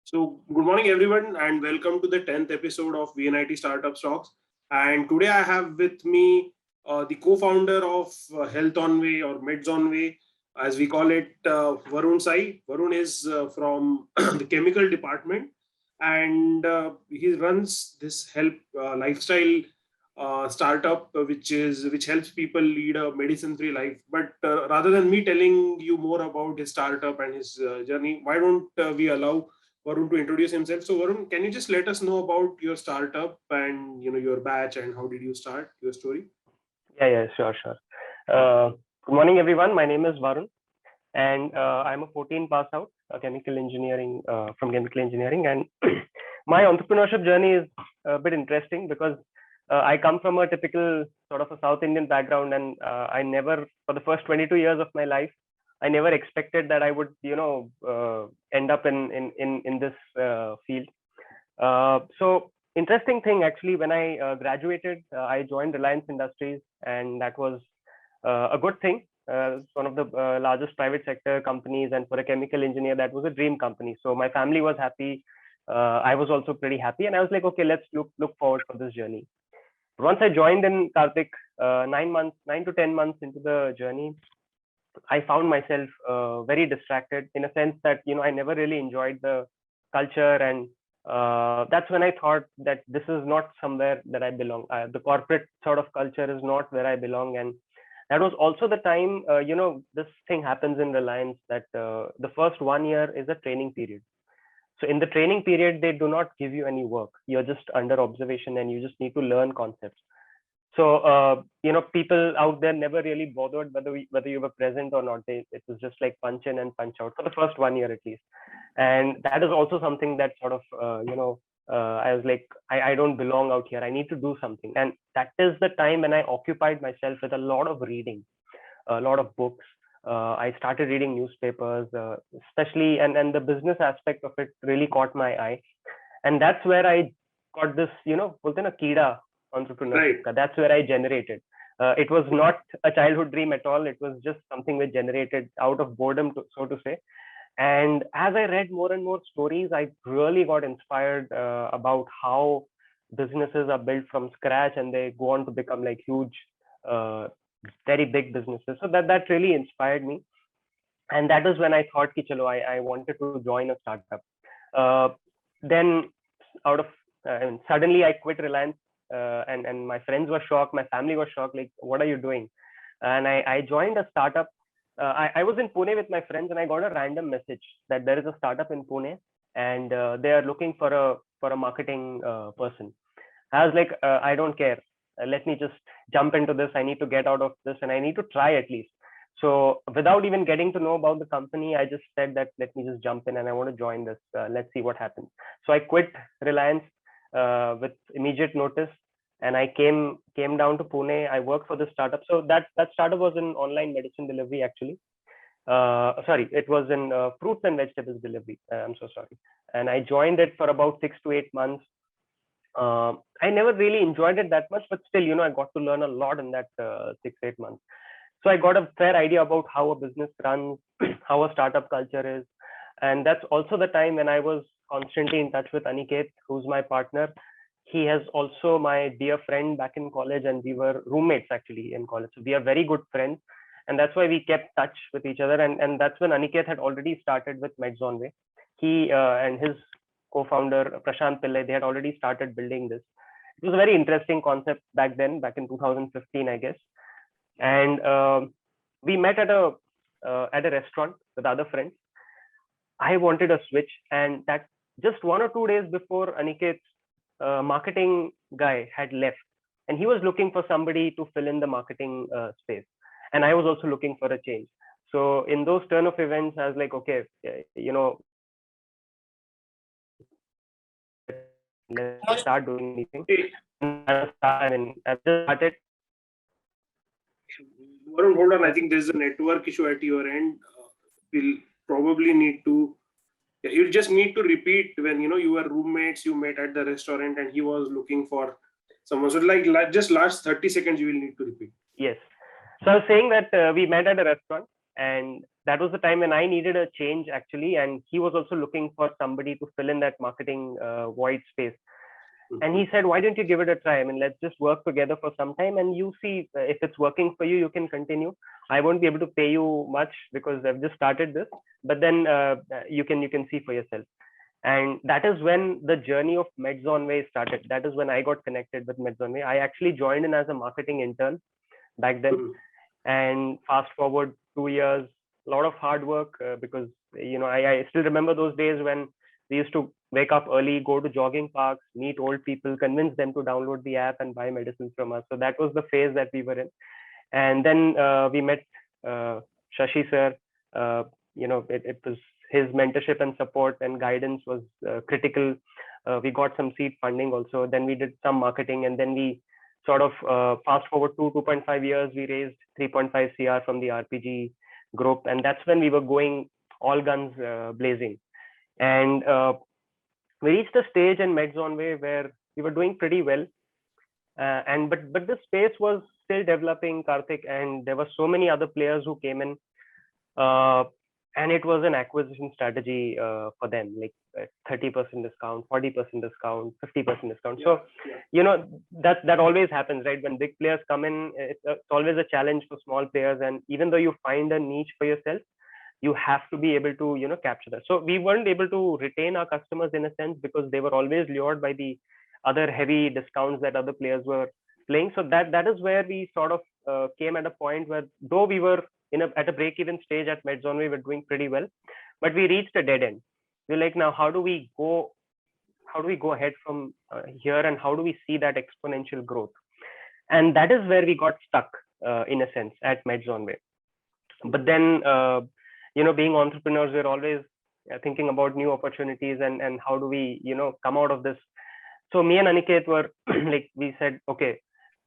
So, good morning, everyone, and welcome to the 10th episode of VNIT Startup Stocks. And today I have with me the co founder of Health on Way or Meds on Way, as we call it, Varun Sai. Varun is from the chemical department and he runs this help lifestyle startup which helps people lead a medicine free life. But rather than me telling you more about his startup and his journey, why don't we allow Varun to introduce himself? So Varun, can you just let us know about your startup and your batch and how did you start your story? Yeah, sure. Good morning, everyone. My name is Varun, and I'm a 14 pass out, chemical engineering from chemical engineering, and my entrepreneurship journey is a bit interesting because I come from a typical sort of a South Indian background, and I never, for the first 22 years of my life, I never expected that I would, end up in this field. So interesting thing actually, when I graduated, I joined Reliance Industries, and that was a good thing. It's one of the largest private sector companies, and for a chemical engineer, that was a dream company. So my family was happy. I was also pretty happy, and I was like, okay, let's look forward for this journey. Once I joined in Karthik, 9 months, 9 to 10 months into the journey, I found myself very distracted in a sense that I never really enjoyed the culture, and that's when I thought that this is not somewhere that I belong. The corporate sort of culture is not where I belong, and that was also the time this thing happens in Reliance that the first 1 year is a training period. So in the training period, they do not give you any work. You're just under observation, and you just need to learn concepts. So people out there never really bothered whether you were present or not. It was just like punch in and punch out for the first 1 year at least. And that is also something that sort of I was like, I don't belong out here. I need to do something. And that is the time when I occupied myself with a lot of reading, a lot of books. I started reading newspapers, especially, and the business aspect of it really caught my eye. And that's where I got this, bolte na kida entrepreneurship. Right. That's where I generated. It was not a childhood dream at all. It was just something which generated out of boredom, so to say. And as I read more and more stories, I really got inspired about how businesses are built from scratch and they go on to become like huge, uh, very big businesses. So that really inspired me. And that is when I thought, ki, chalo, I wanted to join a startup. Then out of suddenly I quit Reliance, and my friends were shocked, my family was shocked, like, what are you doing? And I joined a startup. I was in Pune with my friends, and I got a random message that there is a startup in Pune, and they are looking for a marketing person. I was like, I don't care. Let me just jump into this. I need to get out of this, and I need to try at least. So without even getting to know about the company, I just said that let me just jump in and I want to join this. Let's see what happens. So I quit Reliance with immediate notice, and I came down to Pune. I worked for the startup. So that startup was in online medicine delivery actually. Sorry, it was in fruits and vegetables delivery. I'm so sorry. And I joined it for about 6 to 8 months. I never really enjoyed it that much, but still, I got to learn a lot in that 6 8 months. So I got a fair idea about how a business runs, how a startup culture is, and that's also the time when I was constantly in touch with Aniket, who's my partner. He has also my dear friend back in college, and we were roommates actually in college. So we are very good friends, and that's why we kept touch with each other. And that's when Aniket had already started with Medzonway. He and his co-founder Prashant Pillai, they had already started building this. It was a very interesting concept back then, back in 2015, I guess. And we met at a restaurant with other friends. I wanted a switch, and that just 1 or 2 days before Aniket's marketing guy had left, and he was looking for somebody to fill in the marketing space, and I was also looking for a change. So in those turn of events, I was like, okay, let's start doing anything. Hey, I mean, I've just started. Varun, hold on. I think there's a network issue at your end. We'll probably need to. Yeah, you just need to repeat when you were roommates. You met at the restaurant, and he was looking for someone. So just last 30 seconds, you will need to repeat. Yes. So I was saying that we met at a restaurant, and that was the time when I needed a change actually, and he was also looking for somebody to fill in that marketing void space. And he said, why don't you give it a try? I mean, let's just work together for some time and you see if it's working for you, you can continue. I won't be able to pay you much because I've just started this, but then you can see for yourself. And that is when the journey of Medzonway started. That is when I got connected with Medzonway. I actually joined in as a marketing intern back then. And fast forward 2 years, a lot of hard work because, I still remember those days when we used to wake up early, go to jogging parks, meet old people, convince them to download the app and buy medicines from us. So that was the phase that we were in. And then we met Shashi sir. It was his mentorship and support and guidance was critical. We got some seed funding also. Then we did some marketing, and then we sort of fast forward 2.5 years, we raised 3.5 CR from the RPG group. And that's when we were going all guns blazing. And we reached a stage in Medzonway where we were doing pretty well. But the space was still developing, Karthik, and there were so many other players who came in. And it was an acquisition strategy for them, like 30% discount, 40% discount, 50% discount. So, that always happens, right? When big players come in, it's always a challenge for small players. And even though you find a niche for yourself, you have to be able to, capture that. So we weren't able to retain our customers in a sense because they were always lured by the other heavy discounts that other players were playing. So that is where we sort of came at a point where, though we were at a break-even stage at Medzonway, we were doing pretty well, but we reached a dead end. We're like, now how do we go ahead from here, and how do we see that exponential growth? And that is where we got stuck in a sense at Medzonway. But then being entrepreneurs, we're always thinking about new opportunities and how do we come out of this. So me and Aniket were like, we said, okay,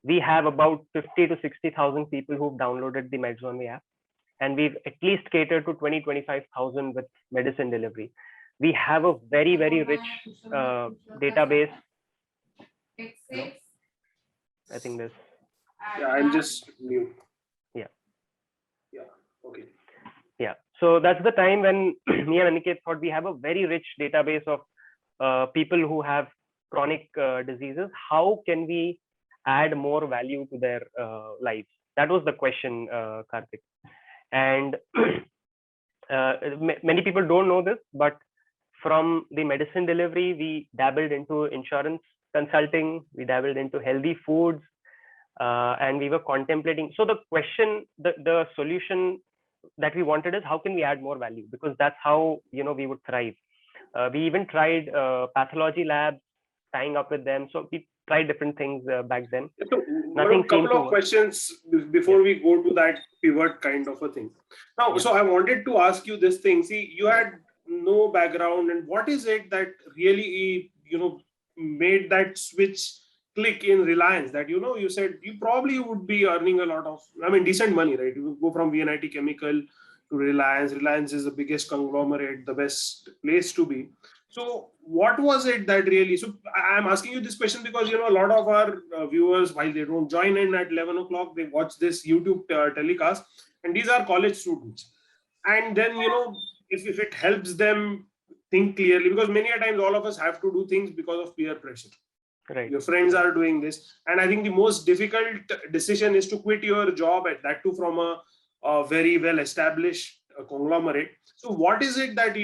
we have about 50 to 60,000 people who've downloaded the Medzonway app, and we've at least catered to 25,000 with medicine delivery. We have a very, very rich database. I think this. Yeah, I'm just mute. Yeah. Okay. Yeah. So that's the time when me and Aniket thought we have a very rich database of people who have chronic diseases. How can we add more value to their lives? That was the question, Karthik. And many people don't know this, but from the medicine delivery, we dabbled into insurance consulting, we dabbled into healthy foods, and we were contemplating. So the question, the solution that we wanted is, how can we add more value? Because that's how we would thrive. We even tried pathology labs, tying up with them. So we tried different things back then. So, a couple of questions before we go to that pivot kind of a thing. Now, so I wanted to ask you this thing. See, you had no background, and what is it that really made that switch click in Reliance? That you said you probably would be earning a lot of, decent money, right? You go from VNIT Chemical to Reliance. Reliance is the biggest conglomerate, the best place to be. So what was it that really, so I'm asking you this question because, a lot of our viewers, while they don't join in at 11 o'clock, they watch this YouTube telecast, and these are college students. And then, if it helps them think clearly, because many a times all of us have to do things because of peer pressure. Right. Your friends are doing this. And I think the most difficult decision is to quit your job, at that too from a very well-established conglomerate. So what is it that,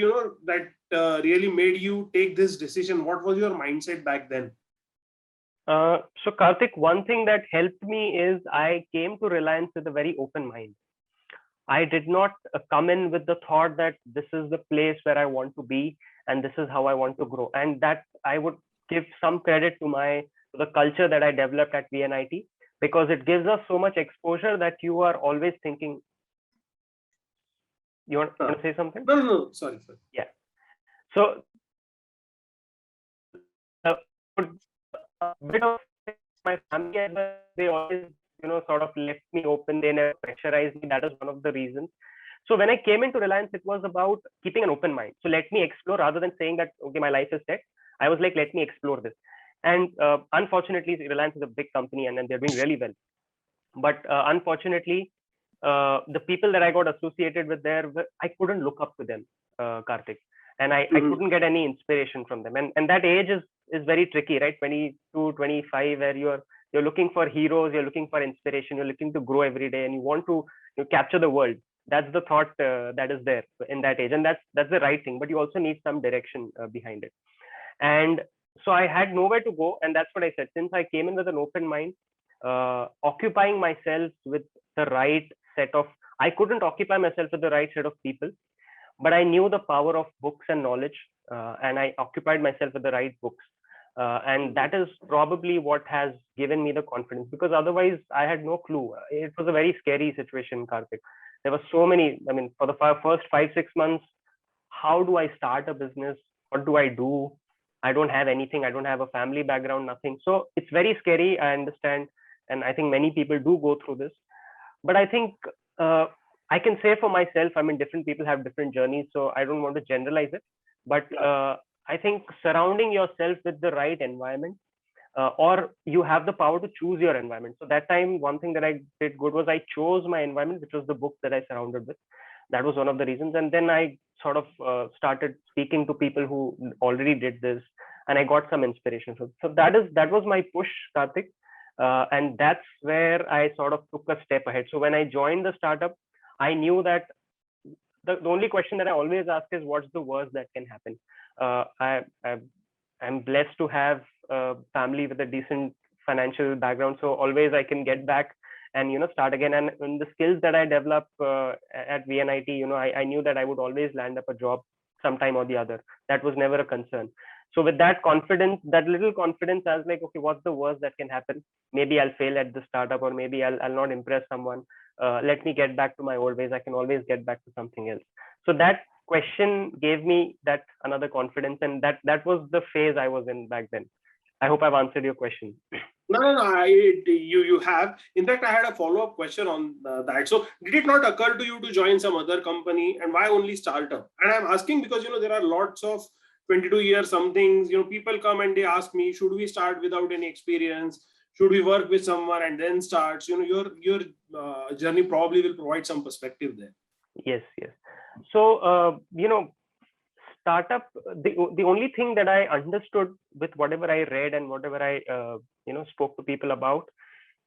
really made you take this decision? What was your mindset back then? So Karthik, one thing that helped me is I came to Reliance with a very open mind. I did not come in with the thought that this is the place where I want to be and this is how I want to grow. And that I would give some credit to the culture that I developed at VNIT, because it gives us so much exposure that you are always thinking. You want to say something? No, sorry. Yeah. So a bit of my family, they always, sort of left me open. They never pressurized me. That is one of the reasons. So when I came into Reliance, it was about keeping an open mind. So let me explore, rather than saying that, okay, my life is set. I was like, let me explore this. And unfortunately, Reliance is a big company and they're doing really well. But unfortunately, the people that I got associated with there, I couldn't look up to them, Karthik, and I couldn't get any inspiration from them. And that age is very tricky, right? 22, 25, where you're looking for heroes, you're looking for inspiration, you're looking to grow every day, and you want to capture the world. That's the thought that is there in that age, and that's the right thing. But you also need some direction behind it. And so I had nowhere to go, and that's what I said. Since I came in with an open mind, occupying myself with the right set of, I couldn't occupy myself with the right set of people, but I knew the power of books and knowledge, and I occupied myself with the right books. And that is probably what has given me the confidence, because otherwise I had no clue. It was a very scary situation, Karthik. There were so many, I mean, for the first 5-6 months, how do I start a business? What do I do? I don't have anything. I don't have a family background, nothing. So it's very scary. I understand. And I think many people do go through this. But I think I can say for myself, I mean, different people have different journeys. So I don't want to generalize it. But I think surrounding yourself with the right environment, or you have the power to choose your environment. So that time, one thing that I did good was I chose my environment, which was the book that I surrounded with. That was one of the reasons. And then I sort of started speaking to people who already did this, and I got some inspiration. So that was my push, Karthik. And that's where I sort of took a step ahead. So when I joined the startup, I knew that the only question that I always ask is, what's the worst that can happen? I'm blessed to have a family with a decent financial background, so always I can get back and start again. And the skills that I developed at VNIT, I knew that I would always land up a job sometime or the other. That was never a concern. So with that confidence, that little confidence, I was like, okay, what's the worst that can happen? Maybe I'll fail at the startup, or maybe I'll not impress someone. Let me get back to my old ways. I can always get back to something else. So that question gave me that another confidence, and that was the phase I was in back then. I hope I've answered your question. No. You have. In fact, I had a follow-up question on that. So, did it not occur to you to join some other company, and why only startup? And I'm asking because there are lots of 22 years somethings. People come and they ask me, should we start without any experience? Should we work with someone and then start? Your journey probably will provide some perspective there. Yes. So startup, the only thing that I understood with whatever I read and whatever I spoke to people about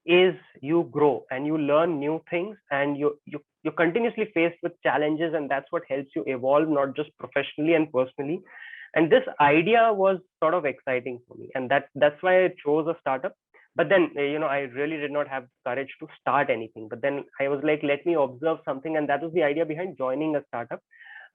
is you grow and you learn new things, and you're continuously faced with challenges, and that's what helps you evolve, not just professionally and personally. And this idea was sort of exciting for me, and that's why I chose a startup. But then I really did not have courage to start anything. But then I was like, let me observe something, and that was the idea behind joining a startup.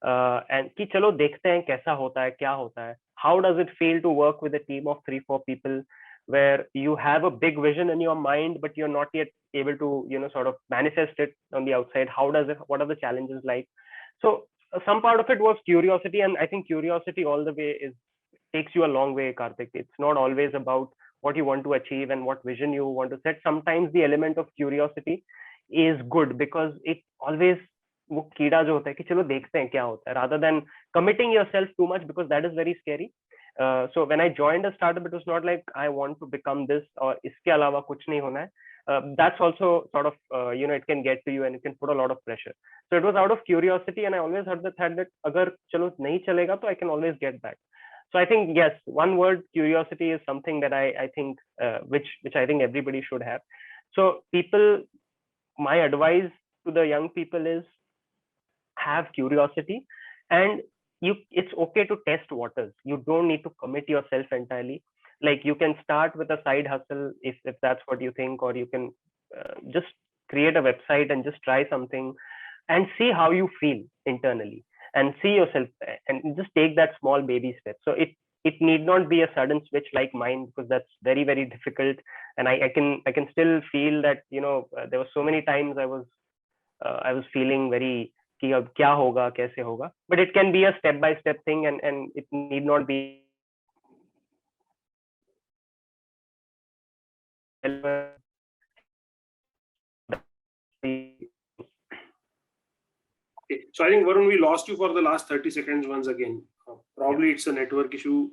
And कि चलो देखते हैं कैसा होता है, क्या होता है. How does it feel to work with a team of 3-4 people, where you have a big vision in your mind, but you're not yet able to sort of manifest it on the outside? What are the challenges like? So some part of it was curiosity, and I think curiosity all the way takes you a long way, Karthik. It's not always about what you want to achieve and what vision you want to set. Sometimes the element of curiosity is good, because it always वो कीड़ा जो होता है कि चलो देखते हैं क्या होता है, rather than committing yourself too much, because that is very scary. So when I joined a startup, it was not like I want to become this or इसके अलावा कुछ नहीं होना है. That's also sort of it can get to you, and it can put a lot of pressure. So it was out of curiosity, and I always had that अगर चलो नहीं चलेगा तो I can always get back. So I think, yes, one word, curiosity, is something that I think which I think everybody should have. So my advice to the young people is, have curiosity, and it's okay to test waters. You don't need to commit yourself entirely. Like, you can start with a side hustle if that's what you think, or you can just create a website and just try something and see how you feel internally, and see yourself, and just take that small baby step. So it need not be a sudden switch like mine, because that's very, very difficult. And I can still feel that there were so many times I was feeling very कि अब क्या होगा, कैसे होगा. But it can be a step by step thing, and it need not be. Okay. So I think, Varun, we lost you for the last 30 seconds once again. Probably it's a network issue.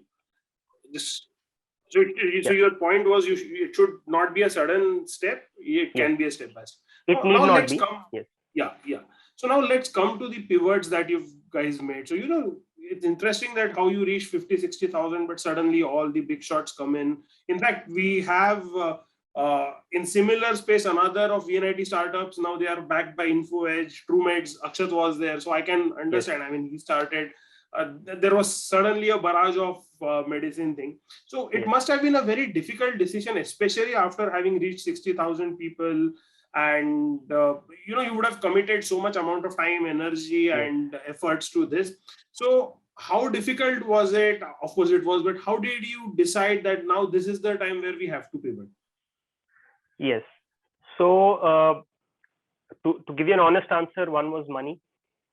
So your point was, it should not be a sudden step. It can be a step by step. It need not be. Yes. Yeah, yeah. So now let's come to the pivots that you guys made. So, it's interesting that how you reach 50, 60,000, but suddenly all the big shots come in. In fact, we have in similar space another of VNIT startups. Now they are backed by InfoEdge, TrueMeds, Akshat was there. So I can understand. I mean, he started, there was suddenly a barrage of medicine thing. So it must have been a very difficult decision, especially after having reached 60,000 people, and you would have committed so much amount of time, energy, and efforts to this. So how difficult was it? Of course it was, but how did you decide that now this is the time where we have to pivot? Yes. So to give you an honest answer, one was money.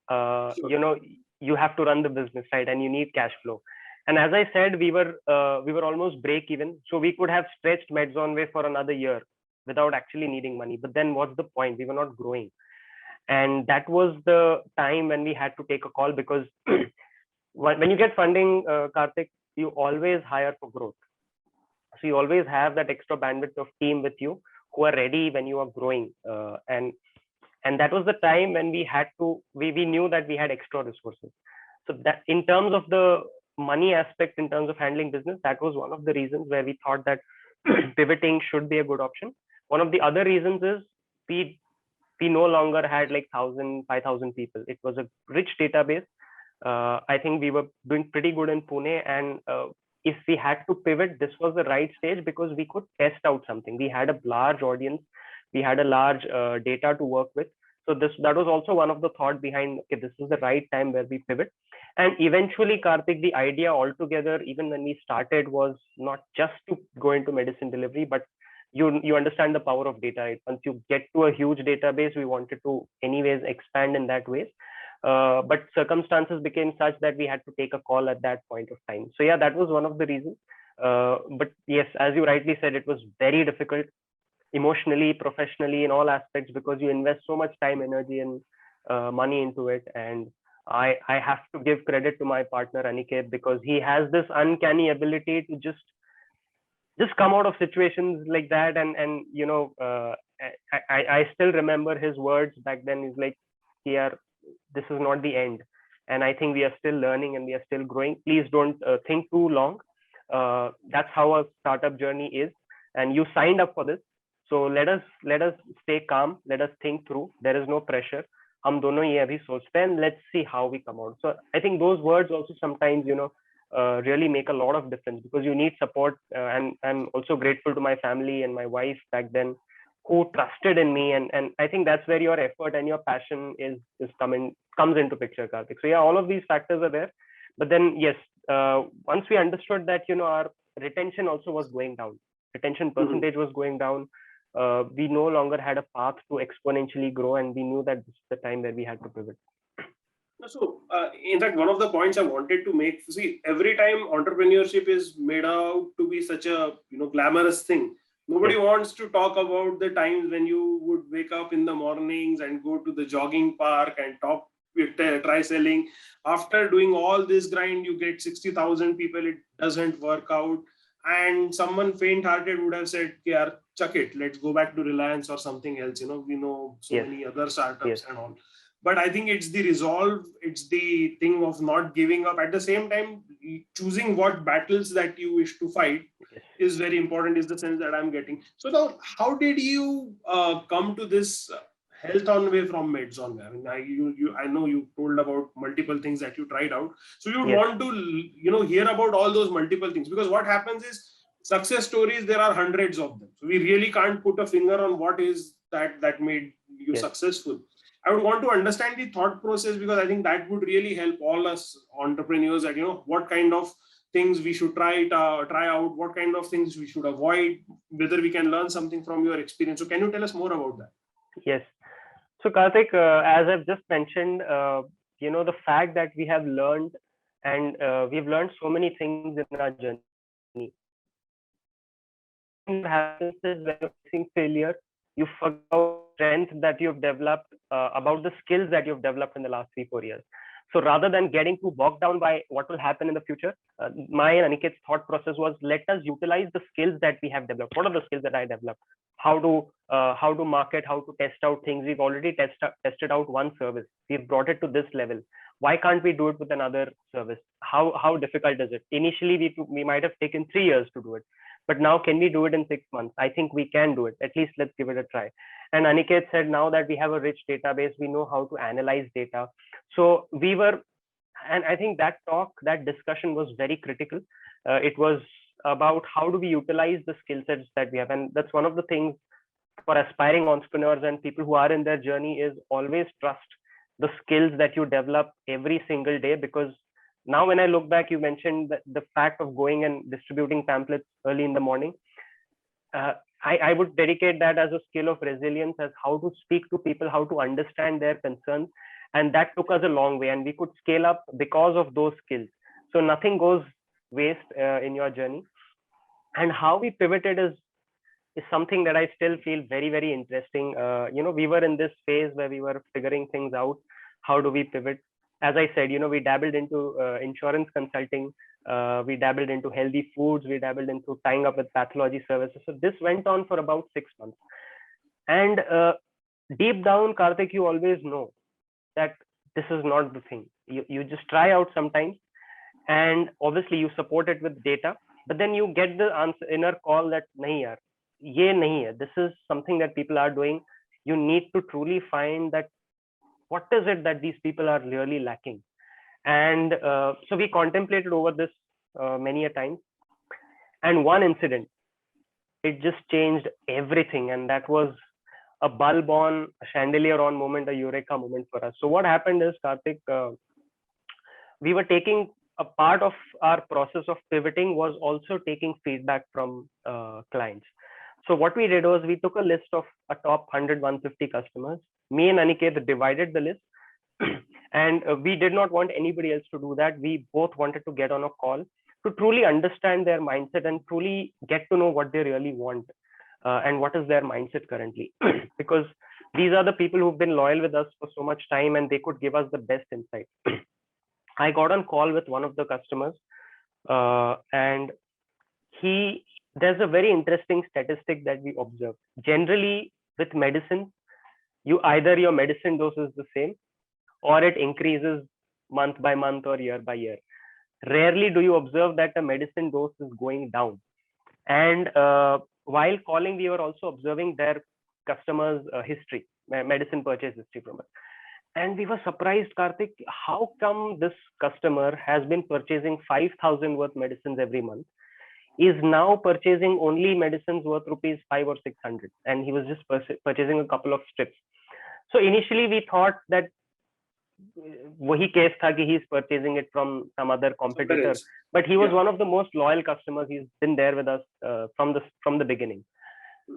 Sure. You have to run the business, right, and you need cash flow. And as I said, we were almost break even, so we could have stretched Medzonway for another year without actually needing money. But then what's the point? We were not growing, and that was the time when we had to take a call, because when you get funding, Karthik, you always hire for growth. So you always have that extra bandwidth of team with you who are ready when you are growing, and that was the time when we knew that we had extra resources. So that in terms of the money aspect, in terms of handling business, that was one of the reasons where we thought that pivoting should be a good option. One of the other reasons is we no longer had like 1,000, 5,000 people. It was a rich database. I think we were doing pretty good in Pune, and if we had to pivot, this was the right stage because we could test out something. We had a large audience, we had a large data to work with. So that was also one of the thought behind, okay, this is the right time where we pivot. And eventually, Karthik, the idea altogether, even when we started, was not just to go into medicine delivery, but you understand the power of data, right? Once you get to a huge database, we wanted to anyways expand in that way. But circumstances became such that we had to take a call at that point of time. So yeah, that was one of the reasons. But yes, as you rightly said, it was very difficult emotionally, professionally, in all aspects, because you invest so much time, energy, and money into it. And I have to give credit to my partner Aniket, because he has this uncanny ability to just come out of situations like that. And I still remember his words back then. He's like, here, this is not the end, and I think we are still learning and we are still growing. Please don't think too long. That's how a startup journey is, and you signed up for this. So let us stay calm, let us think through. There is no pressure. हम दोनों ये अभी सोचते हैं, let's see how we come out. So I think those words also sometimes really make a lot of difference, because you need support. And I'm also grateful to my family and my wife back then, who trusted in me, and I think that's where your effort and your passion comes into picture, Karthik. So yeah, all of these factors are there. But then yes, once we understood that our retention also was going down, retention percentage was going down, we no longer had a path to exponentially grow, and we knew that this is the time where we had to pivot. So, in fact, one of the points I wanted to make, see, every time entrepreneurship is made out to be such a glamorous thing. Nobody wants to talk about the times when you would wake up in the mornings and go to the jogging park and try selling. After doing all this grind, you get 60,000 people. It doesn't work out, and someone faint-hearted would have said, "Yeah, chuck it. Let's go back to Reliance or something else." We know so many other startups and all. But I think it's the resolve, it's the thing of not giving up. At the same time, choosing what battles that you wish to fight is very important, is the sense that I'm getting. So now, how did you come to this Healthonway from Medzonway? I mean, I know you told about multiple things that you tried out. So you want to hear about all those multiple things, because what happens is, success stories, there are hundreds of them. So we really can't put a finger on what is that made you successful. I would want to understand the thought process, because I think that would really help all us entrepreneurs that what kind of things we should try out, what kind of things we should avoid, whether we can learn something from your experience. So can you tell us more about that? Yes. So Karthik, as I've just mentioned, the fact that we have learned, and we've learned so many things in our journey. What happens is, when you're facing failure, you forget about strength that you've developed, about the skills that you've developed in the last 3-4 years. So rather than getting too bogged down by what will happen in the future, my and Aniket's thought process was, let us utilize the skills that we have developed. What are the skills that I developed? How to market, how to test out things. We've already tested out one service. We've brought it to this level. Why can't we do it with another service? How difficult is it? Initially, we might have taken 3 years to do it, but now can we do it in 6 months? I think we can do it. At least let's give it a try. And Aniket said, now that we have a rich database, we know how to analyze data. So we were, and I think that discussion was very critical. It was about how do we utilize the skill sets that we have. And that's one of the things for aspiring entrepreneurs and people who are in their journey, is always trust the skills that you develop every single day. Because now when I look back, you mentioned that the fact of going and distributing pamphlets early in the morning. I would dedicate that as a skill of resilience, as how to speak to people, how to understand their concerns. And that took us a long way, and we could scale up because of those skills. So nothing goes waste in your journey. And how we pivoted is something that I still feel very, very interesting. We were in this phase where we were figuring things out. How do we pivot? As I said, we dabbled into insurance consulting. We dabbled into healthy foods. We dabbled into tying up with pathology services. So this went on for about 6 months. And deep down, Karthik, you always know that this is not the thing. You just try out sometimes, and obviously you support it with data, but then you get the inner call that nahi yaar, ye nahi hai. This is something that people are doing. You need to truly find that what is it that these people are really lacking. And so we contemplated over this many a times. And one incident, it just changed everything. And that was a bulb on, a chandelier on moment, a eureka moment for us. So what happened is, Karthik, we were taking a part of our process of pivoting was also taking feedback from clients. So what we did was we took a list of a top 100, 150 customers. Me and Aniket divided the list. And we did not want anybody else to do that. We both wanted to get on a call to truly understand their mindset and truly get to know what they really want and what is their mindset currently. Because these are the people who've been loyal with us for so much time, and they could give us the best insight. I got on call with one of the customers, and there's a very interesting statistic that we observed. Generally, with medicine, either your medicine dose is the same, or it increases month by month or year by year. Rarely do you observe that the medicine dose is going down. And while calling, we were also observing their customers' history, medicine purchase history from us. And we were surprised, Karthik, how come this customer has been purchasing 5,000 worth medicines every month, is now purchasing only medicines worth rupees 500 or 600, and he was just purchasing a couple of strips. So initially we thought that wahi case tha ki he's purchasing it from some other competitor, but he was one of the most loyal customers. He's been there with us from the beginning.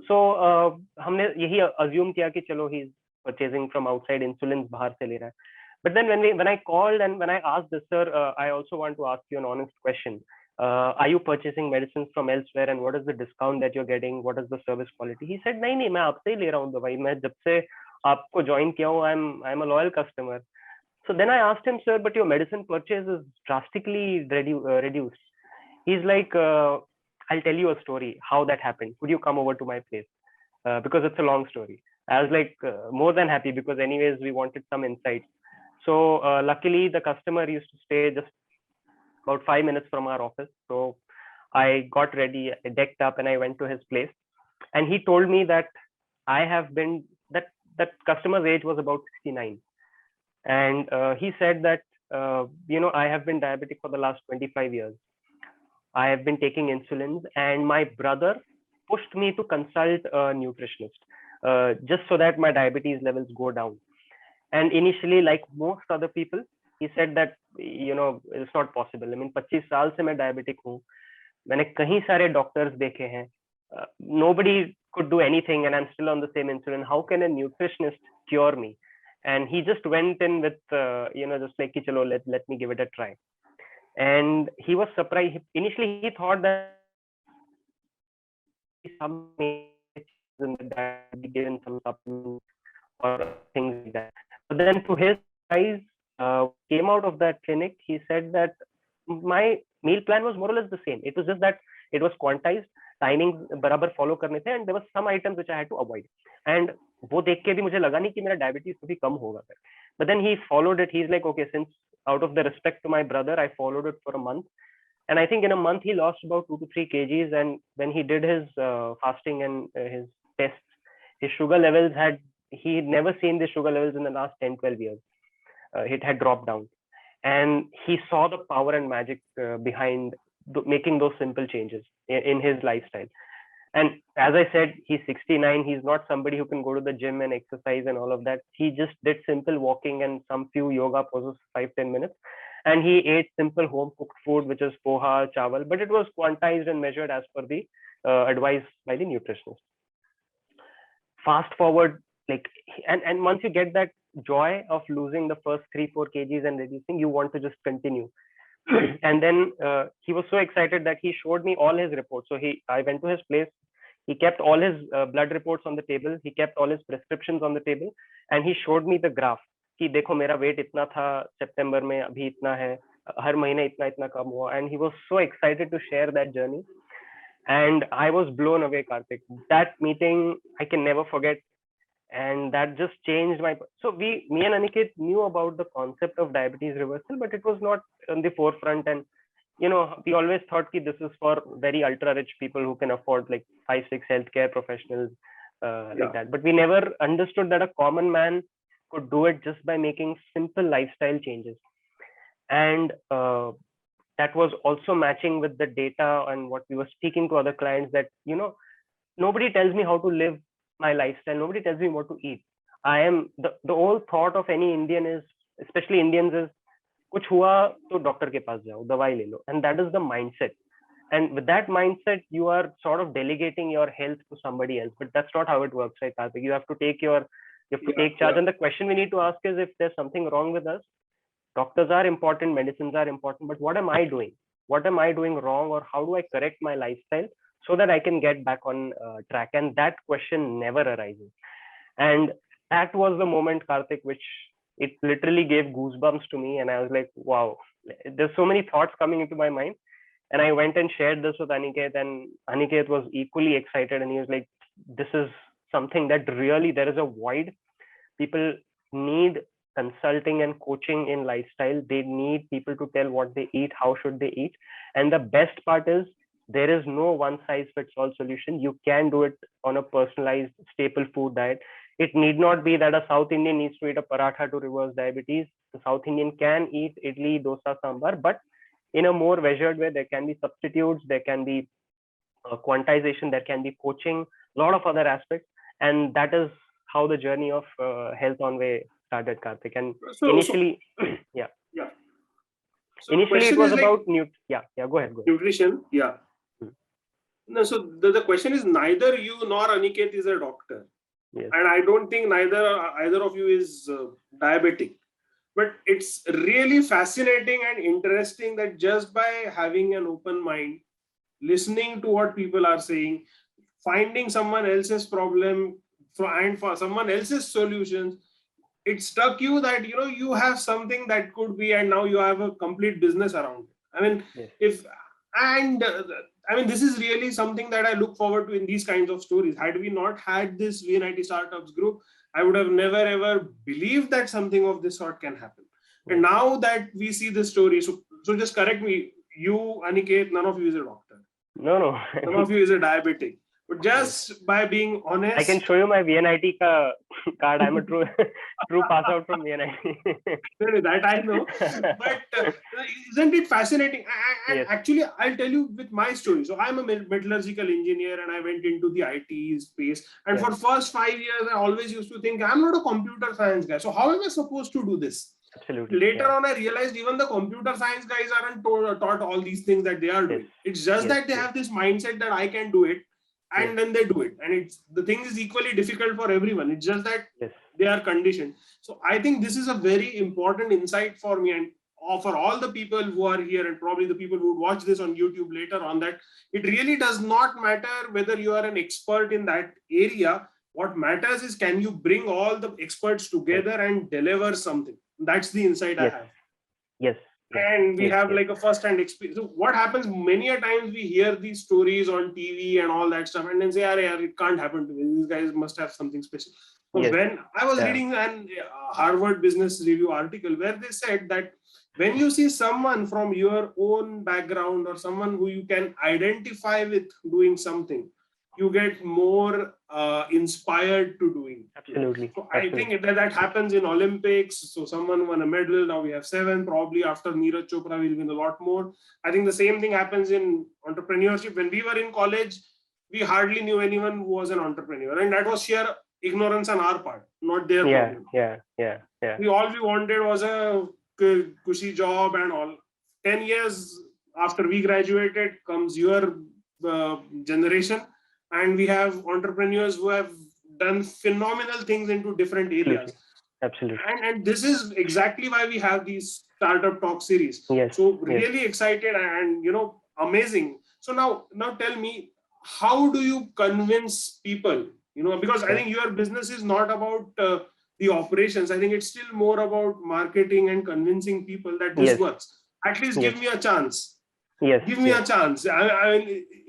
So हमने यही assume किया कि चलो he's purchasing from outside, insulins बाहर से ले रहा है. But then when I called and when I asked this, sir, I also want to ask you an honest question. Are you purchasing medicines from elsewhere, and what is the discount that you're getting? What is the service quality? He said, नहीं मैं आपसे ही ले रहा हूँ दवाई. मैं जब से आपको join किया हूँ, I'm a loyal customer. So then I asked him, sir, but your medicine purchase is drastically reduced. He's like, I'll tell you a story how that happened. Could you come over to my place? Because it's a long story. I was like, more than happy, because anyways we wanted some insights. So luckily the customer used to stay just about 5 minutes from our office. So I got ready, decked up, and I went to his place. And he told me that that customer's age was about 69. And he said that, I have been diabetic for the last 25 years. I have been taking insulins, and my brother pushed me to consult a nutritionist just so that my diabetes levels go down. And initially, like most other people, he said that, it's not possible. I mean, 25 साल से मैं diabetic हूँ. मैंने कहीं सारे doctors देखे हैं. Nobody could do anything, and I'm still on the same insulin. How can a nutritionist cure me? And he just went in with, just like, chalo, let me give it a try. And he was surprised. Initially, he thought that some given some supplements or things like that. But then to his eyes, came out of that clinic, he said that my meal plan was more or less the same. It was just that it was quantized, timings बराबर follow करने थे, and there were some items which I had to avoid. And वो देख के भी मुझे लगा नहीं कि मेरा diabetes कभी कम होगा. But then he followed it. He's like, okay, since out of the respect to my brother, I followed it for a month. And I think in a month he lost about 2 to 3 kgs. And when he did his fasting and his tests, his sugar levels he had never seen the sugar levels in the last 10, 12 years. It had dropped down. And he saw the power and magic behind making those simple changes in his lifestyle. And as I said, he's 69. He's not somebody who can go to the gym and exercise and all of that. He just did simple walking and some few yoga poses, 5-10 minutes. And he ate simple home cooked food, which is poha, chawal, but it was quantized and measured as per the advice by the nutritionist. Fast forward, and once you get that joy of losing the first 3-4 kgs and reducing, you want to just continue. And then he was so excited that he showed me all his reports. So I went to his place. He kept all his blood reports on the table. He kept all his prescriptions on the table, and he showed me the graph. कि देखो मेरा weight इतना था September में, अभी इतना है, हर महीने इतना इतना कम हुआ. And he was so excited to share that journey. And I was blown away, Karthik. That meeting I can never forget. And that just changed so me and Aniket knew about the concept of diabetes reversal, but it was not on the forefront. And we always thought that this is for very ultra rich people who can afford like 5-6 healthcare professionals like that. But we never understood that a common man could do it just by making simple lifestyle changes. And that was also matching with the data and what we were speaking to other clients, that nobody tells me how to live my lifestyle. Nobody tells me what to eat. I am the whole thought of any Indian is, especially Indians, is कुछ हुआ तो doctor के पास जाओ, दवाई ले लो. And that is the mindset. And with that mindset, you are sort of delegating your health to somebody else. But that's not how it works, right, Karthik? You have to take charge. And the question we need to ask is, if there's something wrong with us, doctors are important, medicines are important, but what am I doing? What am I doing wrong, or how do I correct my lifestyle so that I can get back on track? And that question never arises. And that was the moment, Karthik, which it literally gave goosebumps to me. And I was like, wow, there's so many thoughts coming into my mind. And I went and shared this with Aniket, and Aniket was equally excited. And he was like, this is something that really, there is a void. People need consulting and coaching in lifestyle. They need people to tell what they eat, how should they eat. And the best part is, there is no one size fits all solution. You can do it on a personalized staple food diet. It need not be that a South Indian needs to eat a paratha to reverse diabetes. The South Indian can eat idli, dosa, sambar, but in a more measured way. There can be substitutes, there can be quantization, there can be coaching, a lot of other aspects. And that is how the journey of Health on Way started, Karthik. And initially, yeah. So initially it was about go ahead. Nutrition, yeah. No, so the question is, neither you nor Aniket is a doctor. Yes. And I don't think either of you is diabetic. But it's really fascinating and interesting that just by having an open mind, listening to what people are saying, finding someone else's problem and for someone else's solutions, it struck you that you have something that could be, and now you have a complete business around it. I mean, yes. This is really something that I look forward to in these kinds of stories. Had we not had this VNIT Startups group, I would have never ever believed that something of this sort can happen. And now that we see this story, so just correct me, you, Aniket, none of you is a doctor. No. None of you is a diabetic. But just by being honest, I can show you my VNIT card. I'm a true pass out from VNIT. That I know. But isn't it fascinating? Yes. Actually, I'll tell you with my story. So I'm a metallurgical engineer, and I went into the IT space. And for first 5 years, I always used to think, I'm not a computer science guy. So how am I supposed to do this? Absolutely. Later on, I realized even the computer science guys aren't taught all these things that they are doing. It's just that they have this mindset that I can do it. And then they do it. And the thing is equally difficult for everyone. It's just that they are conditioned. So I think this is a very important insight for me, and for all the people who are here, and probably the people who watch this on YouTube later on, that it really does not matter whether you are an expert in that area. What matters is, can you bring all the experts together and deliver something? That's the insight I have. Yes. And we have like a first-hand experience. So what happens many a times, we hear these stories on TV and all that stuff, and then say, it can't happen to me. These guys must have something special. So when I was reading an Harvard Business Review article where they said that when you see someone from your own background or someone who you can identify with doing something, you get more inspired to doing. Absolutely. So I think that happens in Olympics. So someone won a medal. Now we have 7. Probably after Neeraj Chopra, we'll win a lot more. I think the same thing happens in entrepreneurship. When we were in college, we hardly knew anyone who was an entrepreneur, and that was sheer ignorance on our part, not their problem. All we wanted was a cushy job and all. 10 years after we graduated comes your generation, and we have entrepreneurs who have done phenomenal things into different areas. Absolutely. And this is exactly why we have these startup talk series. So really excited and amazing. So now tell me, how do you convince people? Because I think your business is not about the operations. I think it's still more about marketing and convincing people that this works. At least give me a chance. Give me a chance.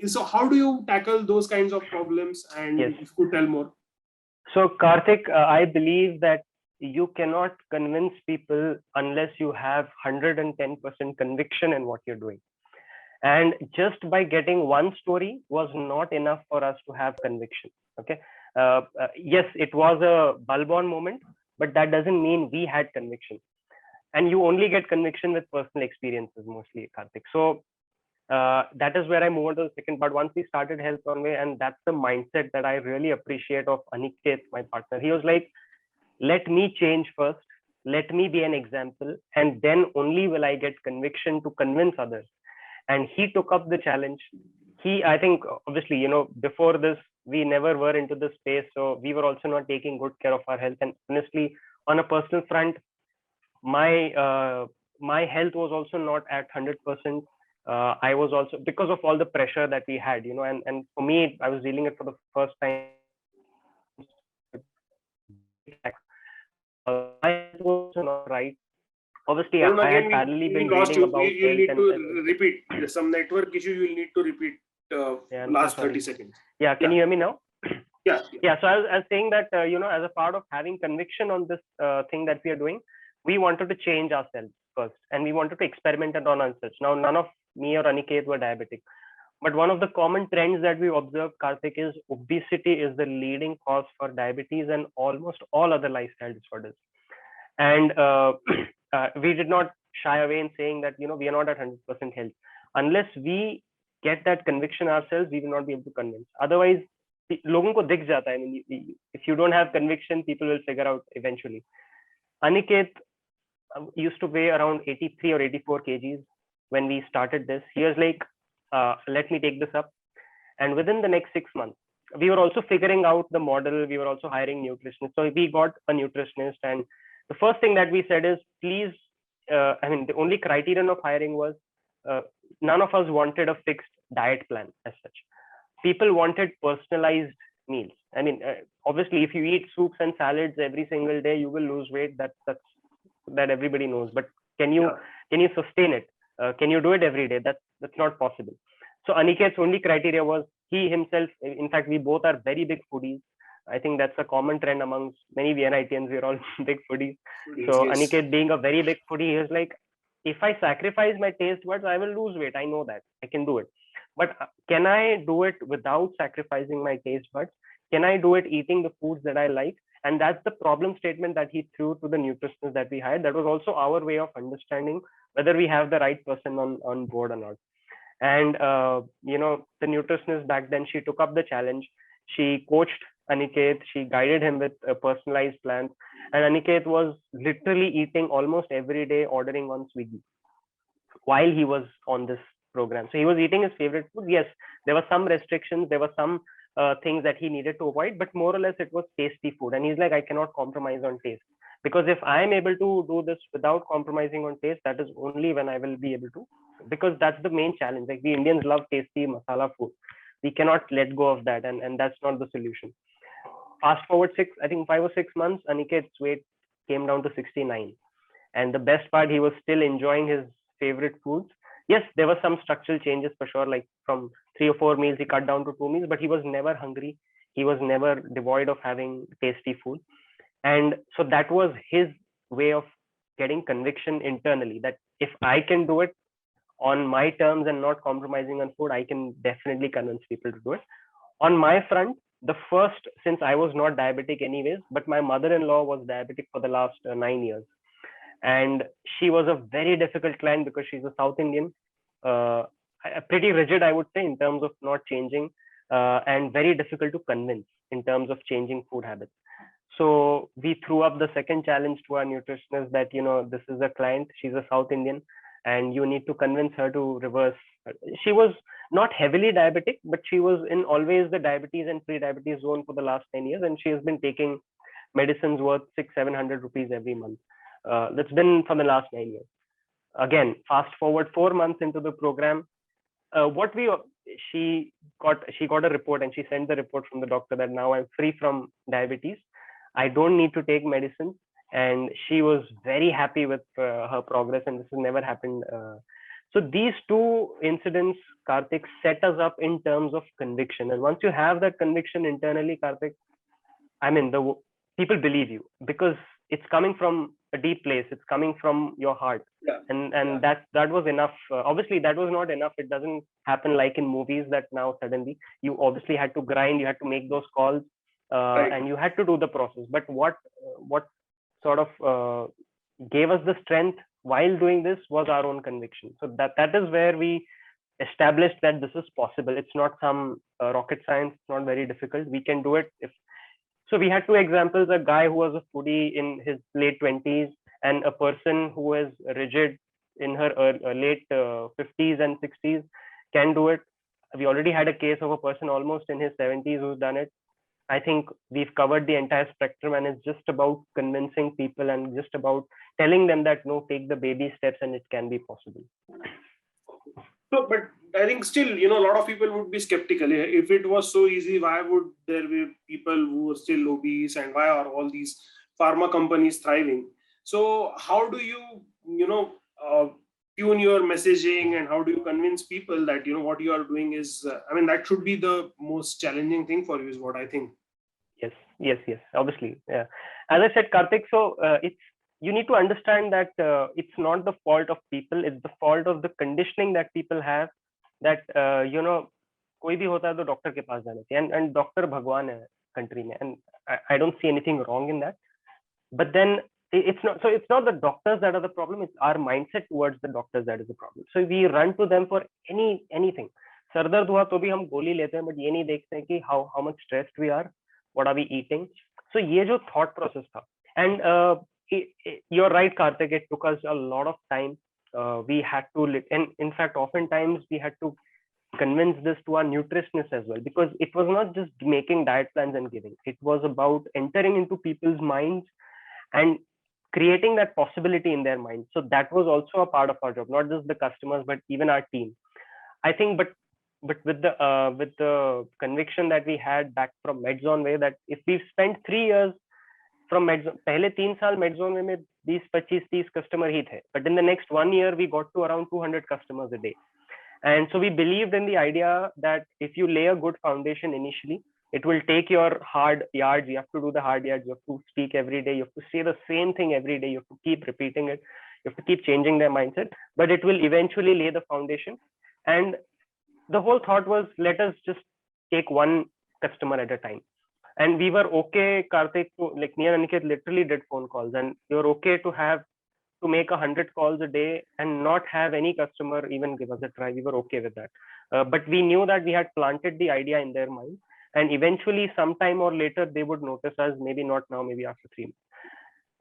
So how do you tackle those kinds of problems? And if you could tell more. So Karthik, I believe that you cannot convince people unless you have 110% conviction in what you're doing. And just by getting one story was not enough for us to have conviction. Okay. Yes, it was a bulb-on moment, but that doesn't mean we had conviction. And you only get conviction with personal experiences mostly, Karthik. So that is where I moved on to the second part. Once we started Health Conway, and that's the mindset that I really appreciate of Aniket, my partner. He was like, let me change first, let me be an example, and then only will I get conviction to convince others. And he took up the challenge. I think, obviously, before this, we never were into this space. So we were also not taking good care of our health. And honestly, on a personal front, my health was also not at 100%. I was also, because of all the pressure that we had, and for me, I was dealing it for the first time. My health was also not right. Obviously, I had parallelly been reading about health. You need to repeat. There's some network issue. You'll need to repeat last 30 seconds. Yeah, can you hear me now? Yeah. So I was saying that, as a part of having conviction on this thing that we are doing, we wanted to change ourselves first, and we wanted to experiment on ourselves. Now, none of me or Aniket were diabetic, but one of the common trends that we observed, Karthik, is obesity is the leading cause for diabetes and almost all other lifestyle disorders. And we did not shy away in saying that, we are not at 100% health. Unless we get that conviction ourselves, we will not be able to convince. Otherwise, logon ko dikh jata hai. I mean, if you don't have conviction, people will figure out eventually. Aniket used to weigh around 83 or 84 kgs when we started this. He was like, let me take this up. And within the next 6 months, we were also figuring out the model. We were also hiring nutritionists. So we got a nutritionist, and the first thing that we said is, please, the only criterion of hiring was none of us wanted a fixed diet plan as such. People wanted personalized meals. Obviously, if you eat soups and salads every single day, you will lose weight. That everybody knows. But can you sustain it? Can you do it every day? That's not possible. So Aniket's only criteria was he himself. In fact, we both are very big foodies. I think that's a common trend amongst many VNITians. We're all big foodies. So yes. Aniket being a very big foodie, he was like, if I sacrifice my taste buds, I will lose weight. I know that. I can do it. But can I do it without sacrificing my taste buds? Can I do it eating the foods that I like? And that's the problem statement that he threw to the nutritionist that we hired. That was also our way of understanding whether we have the right person on board or not. And, the nutritionist back then, she took up the challenge. She coached Aniket. She guided him with a personalized plans. And Aniket was literally eating almost every day, ordering on Swiggy while he was on this program. So he was eating his favorite food. Yes, there were some restrictions. There were some things that he needed to avoid, but more or less it was tasty food. And he's like, I cannot compromise on taste, because if I am able to do this without compromising on taste, that is only when I will be able to, because that's the main challenge. Like, we Indians love tasty masala food. We cannot let go of that. And that's not the solution. fast forward 5 or 6 months, Aniket's weight came down to 69. And the best part, he was still enjoying his favorite foods. Yes, there were some structural changes for sure, like from 3 or 4 meals, he cut down to 2 meals, but he was never hungry. He was never devoid of having tasty food. And so that was his way of getting conviction internally that if I can do it on my terms and not compromising on food, I can definitely convince people to do it. On my front, the first, since I was not diabetic anyways, but my mother-in-law was diabetic for the last 9 years. And she was a very difficult client because she's a South Indian, uh, pretty rigid, I would say, in terms of not changing, and very difficult to convince in terms of changing food habits. So we threw up the second challenge to our nutritionist that, this is a client, she's a South Indian, and you need to convince her to reverse. She was not heavily diabetic, but she was in always the diabetes and pre-diabetes zone for the last 10 years, and she has been taking medicines worth 600-700 rupees every month. That's been for the last 9 years. Again, fast forward 4 months into the program, what we she got a report, and she sent the report from the doctor that now I'm free from diabetes. I don't need to take medicine, and she was very happy with her progress, and this has never happened. So these two incidents, Karthik, set us up in terms of conviction. And once you have that conviction internally, Karthik, I mean, the people believe you because it's coming from a deep place. It's coming from your heart, Yeah. and that was enough. Obviously, that was not enough. It doesn't happen like in movies that now suddenly you obviously had to grind. You had to make those calls, Right. and you had to do the process. But what sort of gave us the strength while doing this was our own conviction. So that is where we established that this is possible. It's not some rocket science. It's not very difficult. We can do it. So we had two examples: a guy who was a foodie in his late 20s, and a person who is rigid in her late 50s and 60s can do it. We already had a case of a person almost in his 70s who's done it. I think we've covered the entire spectrum, and it's just about convincing people and just about telling them that no, take the baby steps and it can be possible. So, but I think still, a lot of people would be skeptical. If it was so easy, why would there be people who are still obese, and why are all these pharma companies thriving? So, how do you, tune your messaging, and how do you convince people that, what you are doing is, that should be the most challenging thing for you, is what I think. Yes. Obviously, yeah. As I said, Karthik, so you need to understand that it's not the fault of people, it's the fault of the conditioning that people have, that कोई भी होता है तो doctor के पास जाना चाहिए, and doctor भगवान है country में, and I don't see anything wrong in that. But then it's not the doctors that are the problem, it's our mindset towards the doctors that is the problem. So we run to them for anything. Sir दर्द हुआ तो भी हम गोली लेते हैं, but ये नहीं देखते हैं कि how much stressed we are, what are we eating. So ये जो thought process था, and you're right, Karthik, it took us a lot of time. We had to, and in fact, oftentimes we had to convince this to our nutritionists as well, because it was not just making diet plans and giving. It was about entering into people's minds and creating that possibility in their minds. So that was also a part of our job, not just the customers, but even our team. I think, but with the conviction that we had back from MedZone Way, that if we've spent 3 years from MedZone, पहले 3 साल MedZone Way में 20-25-30 customer ही थे, but in the next 1 year we got to around 200 customers a day. And so we believed in the idea that if you lay a good foundation initially, it will take your hard yards. You have to do the hard yards. You have to speak every day. You have to say the same thing every day. You have to keep repeating it. You have to keep changing their mindset, but it will eventually lay the foundation. And the whole thought was, let us just take one customer at a time. And we were okay, Karthik, like me and Aniket literally did phone calls, and we were okay to make 100 calls a day and not have any customer even give us a try. We were okay with that. But we knew that we had planted the idea in their mind, and eventually sometime or later they would notice us, maybe not now, maybe after 3 months.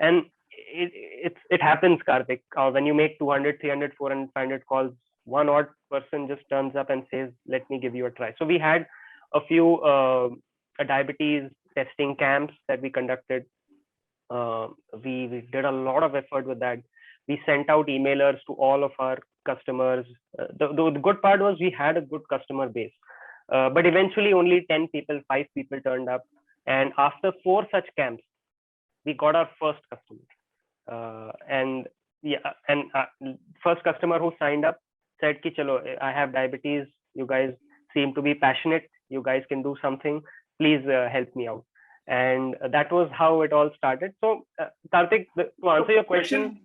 And it happens, Karthik. When you make 200, 300, 400, 500 calls, one odd person just turns up and says, let me give you a try. So we had a few diabetes testing camps that we conducted. We did a lot of effort with that. We sent out emailers to all of our customers. The good part was we had a good customer base, but eventually only 10 people, 5 people turned up. And after 4 such camps, we got our first customer. And yeah, and first customer who signed up said, "Ki chalo, I have diabetes. You guys seem to be passionate. You guys can do something. Please help me out." And that was how it all started. So, Karthik, to answer your question,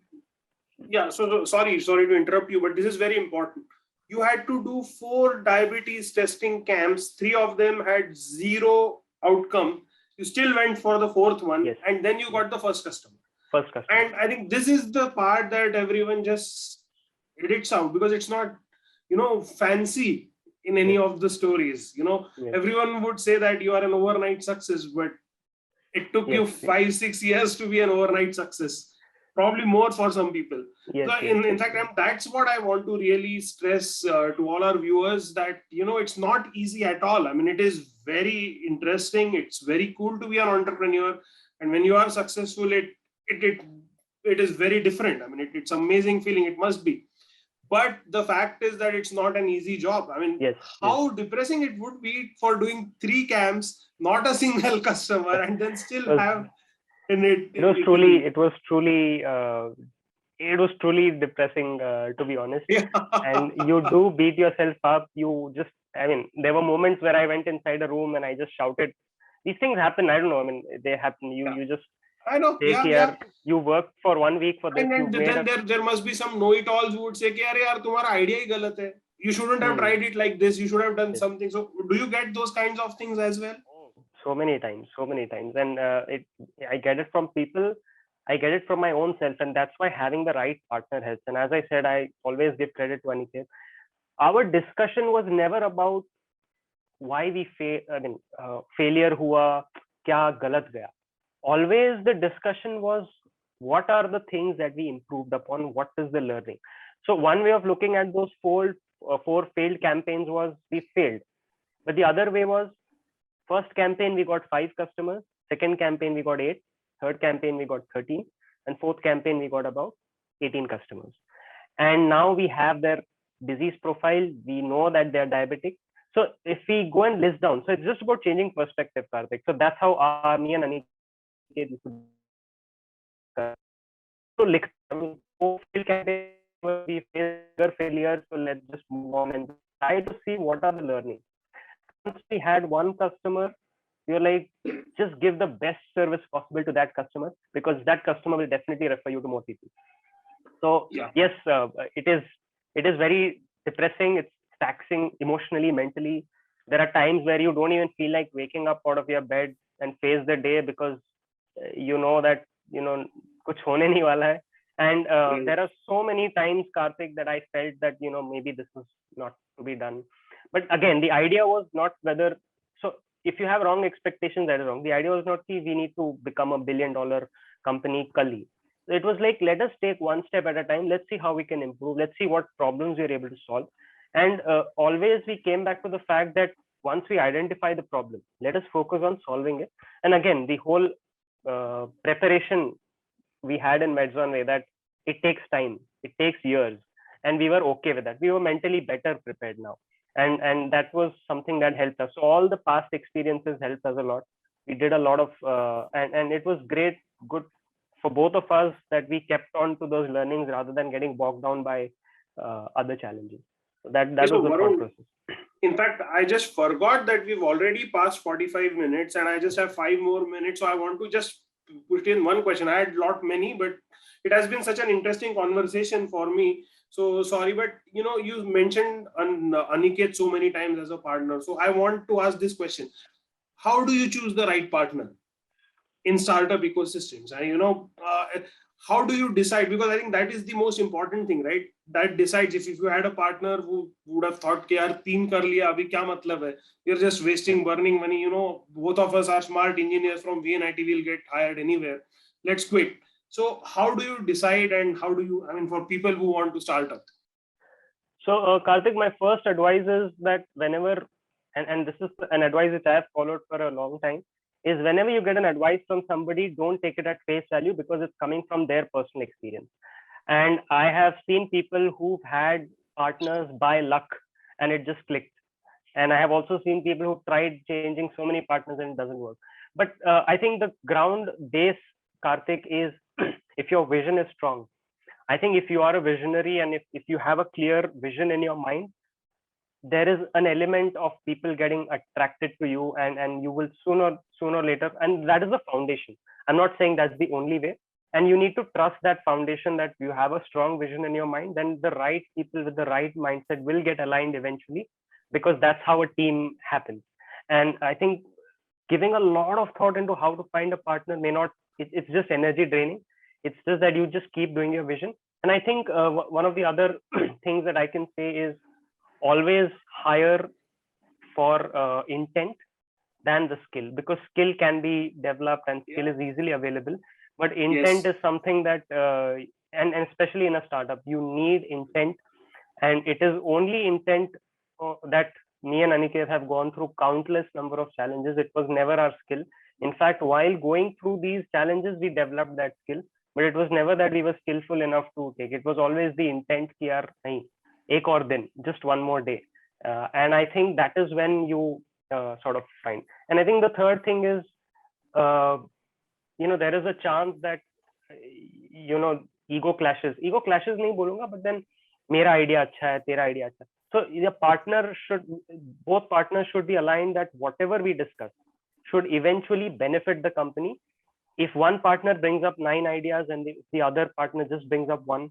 yeah. So sorry to interrupt you, but this is very important. You had to do 4 diabetes testing camps. 3 of them had zero outcome. You still went for the 4th one, yes, and then you got the first customer. first customer. And I think this is the part that everyone just edits out, because it's not, fancy in any Yes. of the stories. Yes. Everyone would say that you are an overnight success, but it took you Yes. 5-6 years to be an overnight success, probably more for some people. Yes, So yes, in fact, that's what I want to really stress to all our viewers, that it's not easy at all. I mean, it is very interesting. It's very cool to be an entrepreneur, and when you are successful, it is very different. I mean, it's amazing feeling. It must be. But the fact is that it's not an easy job. I mean, yes, how depressing it would be for doing 3 camps, not a single customer, and then still have in it. It was truly depressing, to be honest. Yeah. And you do beat yourself up. I mean, there were moments where I went inside a room and I just shouted. These things happen. I don't know. I mean, they happen. You just I know. take care. You work for 1 week for this. And then there must be some know-it-alls who would say, "Arey yaar, tumhara idea hi galat hai. You shouldn't have tried it like this. You should have done something." So do you get those kinds of things as well? So many times. And I get it from people. I get it from my own self. And that's why having the right partner helps. And as I said, I always give credit to Aniket. Our discussion was never about why we failure hua, kya galat gaya. Always the discussion was, what are the things that we improved upon? What is the learning? So one way of looking at those four failed campaigns was we failed. But the other way was, first campaign we got 5 customers, second campaign we got 8, third campaign we got 13, and fourth campaign we got about 18 customers. And now we have their disease profile. We know that they're diabetic. So if we go and list down, so it's just about changing perspective, Karthik. So that's how me and Aniket used to. So we face failures, so let's just move on and try to see what are the learnings. Once we had one customer, we were like, just give the best service possible to that customer, because that customer will definitely refer you to more people. So yes, it is very depressing. It's taxing emotionally, mentally. There are times where you don't even feel like waking up out of your bed and face the day, because you know that kuch hone nahi wala hai. And there are so many times, Karthik, that I felt that maybe this is not to be done. But again, the idea was not whether. So if you have wrong expectations, that is wrong. The idea was not that we need to become $1 billion company kali. It was like, let us take one step at a time. Let's see how we can improve. Let's see what problems we're able to solve. And always we came back to the fact that once we identify the problem, let us focus on solving it. And again, the whole preparation we had in MedZonWay, that it takes time, it takes years, and we were okay with that. We were mentally better prepared now, and that was something that helped us. So all the past experiences helped us a lot. We did a lot of and it was good for both of us that we kept on to those learnings rather than getting bogged down by other challenges. So that was the thought process. In fact, I just forgot that we've already passed 45 minutes and I just have 5 more minutes. So I want to just put in one question. I had many, but it has been such an interesting conversation for me. So sorry, but you mentioned Aniket so many times as a partner. So I want to ask this question. How do you choose the right partner in startup ecosystems? And how do you decide? Because I think that is the most important thing, right? That decides if you had a partner who would have thought, yaar, 3 kar liya, abhi kya matlab hai? You're just wasting, burning money. Both of us are smart engineers from VNIT, will get hired anywhere. Let's quit. So how do you decide, and how do you, for people who want to start up? So Karthik, my first advice is that whenever, and this is an advice which I have followed for a long time, is whenever you get an advice from somebody, don't take it at face value, because it's coming from their personal experience. And I have seen people who've had partners by luck and it just clicked. And I have also seen people who tried changing so many partners and it doesn't work. But I think the ground base, Karthik, is if your vision is strong. I think if you are a visionary and if you have a clear vision in your mind, there is an element of people getting attracted to you, and you will sooner or later, and that is the foundation. I'm not saying that's the only way, and you need to trust that foundation, that you have a strong vision in your mind, then the right people with the right mindset will get aligned eventually, because that's how a team happens. And I think giving a lot of thought into how to find a partner may not, it's just energy draining. It's just that you just keep doing your vision. And I think one of the other things that I can say is always hire for intent than the skill, because skill can be developed and skill is easily available, but intent Yes. is something that and especially in a startup, you need intent. And it is only intent that me and Aniket have gone through countless number of challenges. It was never our skill. In fact, while going through these challenges, we developed that skill, but it was never that we were skillful enough to take. It was always the intent ki yaar nahi, ek aur din, just one more day. And I think that is when you sort of find. And I think the third thing is, there is a chance that ego clashes nahi bolunga, but then mera idea acha hai, tera idea acha hai. So both partners should be aligned that whatever we discuss should eventually benefit the company. If one partner brings up 9 ideas and the other partner just brings up one,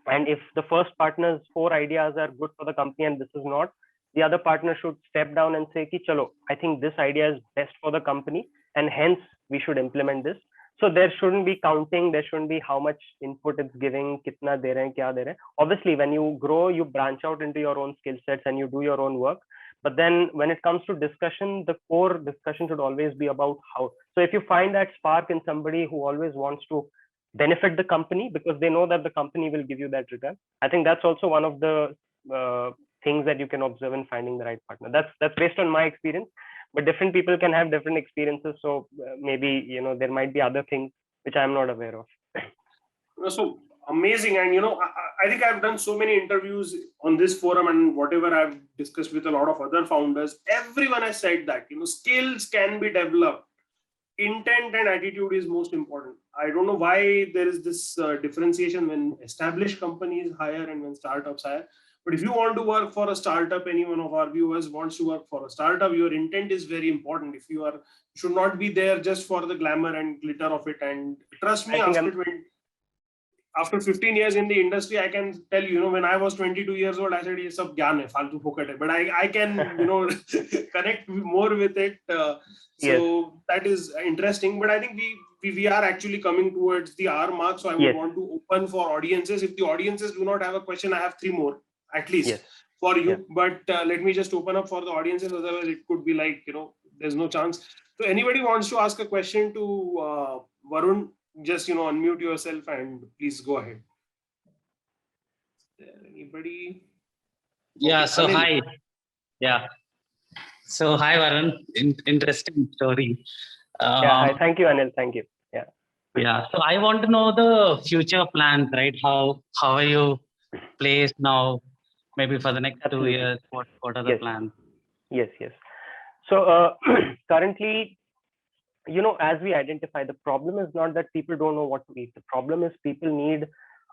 and if the first partner's 4 ideas are good for the company and this is not, the other partner should step down and say ki chalo, I think this idea is best for the company, and hence we should implement this. So there shouldn't be counting, there shouldn't be how much input it's giving, kitna de rahe hain, kya de rahe hain. Obviously, when you grow, you branch out into your own skill sets and you do your own work. But then when it comes to discussion, the core discussion should always be about how. So if you find that spark in somebody who always wants to benefit the company because they know that the company will give you that return, I think that's also one of the things that you can observe in finding the right partner. That's based on my experience, but different people can have different experiences. So maybe there might be other things which I'm not aware of. So amazing. And I think I've done so many interviews on this forum, and whatever I've discussed with a lot of other founders, everyone has said that skills can be developed. Intent and attitude is most important. I don't know why there is this differentiation when established companies hire and when startups hire. But if you want to work for a startup, any one of our viewers wants to work for a startup, your intent is very important. If you should not be there just for the glamour and glitter of it. And trust me, after 15 years in the industry, I can tell when I was 22 years old, I said, "Ye sab gyan hai, faltu phokat hai." But I can, connect more with it. So that is interesting. But I think we are actually coming towards the hour mark. So I would want to open for audiences. If the audiences do not have a question, I have 3 more at least for you. But let me just open up for the audiences. Otherwise, it could be like, there's no chance. So anybody wants to ask a question to Varun, just unmute yourself and please go ahead. Is there anybody? Yeah. Okay, so Anil. Hi. Yeah. So hi, Varun. Interesting story. Hi. Thank you, Anil. Thank you. Yeah. Yeah. So I want to know the future plans, right? How are you placed now? Maybe for the next 2 years. What are the plans? Yes. So currently, as we identify, the problem is not that people don't know what to eat. The problem is people need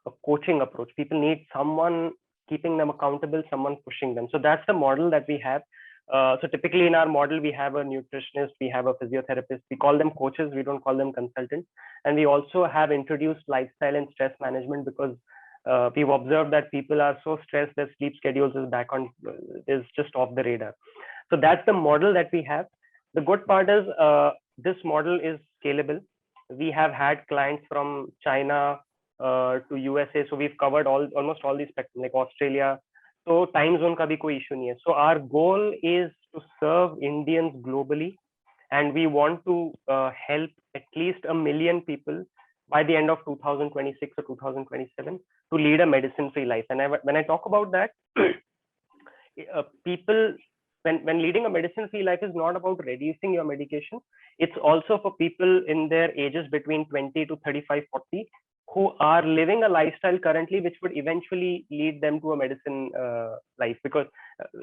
a coaching approach. People need someone keeping them accountable, someone pushing them. So that's the model that we have. So typically in our model, we have a nutritionist, we have a physiotherapist. We call them coaches. We don't call them consultants. And we also have introduced lifestyle and stress management because we've observed that people are so stressed that sleep schedules is just off the radar. So that's the model that we have. The good part is this model is scalable. We have had clients from China to USA. So we've covered almost all these spectrum, like Australia. So time zone ka bhi koi issue nahi hai. So our goal is to serve Indians globally, and we want to help at least 1 million people by the end of 2026 or 2027 to lead a medicine-free life. And when I talk about that, people, when leading a medicine-free life is not about reducing your medication. It's also for people in their ages between 20 to 35, 40 who are living a lifestyle currently which would eventually lead them to a medicine life, because